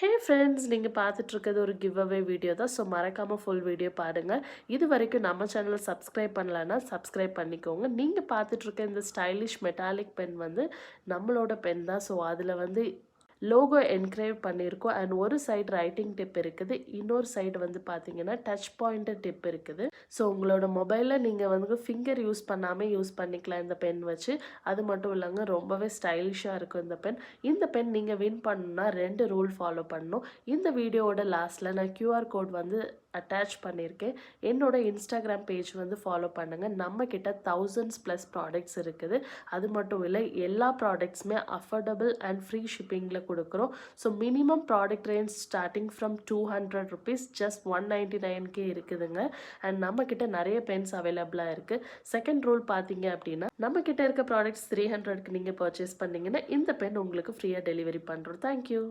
Hey friends, நீங்கள் பார்த்துட்டு இருக்கிறது ஒரு கிவ் அவே வீடியோ தான். ஸோ மறக்காமல் ஃபுல் வீடியோ பாருங்கள். இது வரைக்கும் நம்ம சேனலை சப்ஸ்கிரைப் பண்ணலன்னா சப்ஸ்கிரைப் பண்ணிக்கோங்க. நீங்கள் பார்த்துட்டு இருக்க இந்த ஸ்டைலிஷ் மெட்டாலிக் பென் வந்து நம்மளோட பென் தான். ஸோ அதில் வந்து லோகோ என்கிரேவ் பண்ணியிருக்கோம். அண்ட் ஒரு சைடு ரைட்டிங் டிப் இருக்குது, இன்னொரு சைடு வந்து பார்த்தீங்கன்னா டச் பாயிண்டர் டிப் இருக்குது. ஸோ உங்களோட மொபைலில் நீங்கள் வந்து ஃபிங்கர் யூஸ் பண்ணாமல் யூஸ் பண்ணிக்கலாம் இந்த பென் வச்சு. அது மட்டும் இல்லைங்க, ரொம்பவே ஸ்டைலிஷாக இருக்கும் இந்த பென். இந்த பென் நீங்கள் வின் பண்ணணும்னா 2 ரூல் ஃபாலோ பண்ணணும். இந்த வீடியோவோட லாஸ்ட்டில் நான் கியூஆர் கோட் வந்து அட்டாச் பண்ணியிருக்கேன். என்னோட இன்ஸ்டாகிராம் பேஜ் வந்து ஃபாலோ பண்ணுங்கள். நம்மக்கிட்ட thousands ப்ளஸ் ப்ராடக்ட்ஸ் இருக்குது. அது மட்டும் இல்லை, எல்லா ப்ராடக்ட்ஸுமே அஃபோர்டபுள் அண்ட் ஃப்ரீ ஷிப்பிங்கில் கொடுக்குறோம். So minimum product range starting from ₹200 just 199 இருக்குதுங்க. அண்ட் நம்மக்கிட்ட நிறைய பென்ஸ் அவைலபிளாக இருக்குது. செகண்ட் ரூல் பார்த்தீங்க அப்படின்னா, நம்மக்கிட்ட இருக்க ப்ராடக்ட்ஸ் 300க்கு நீங்கள் பர்ச்சேஸ் பண்ணிங்கன்னா இந்த பென் உங்களுக்கு ஃப்ரீயாக டெலிவரி பண்ணுறோம். தேங்க்யூ.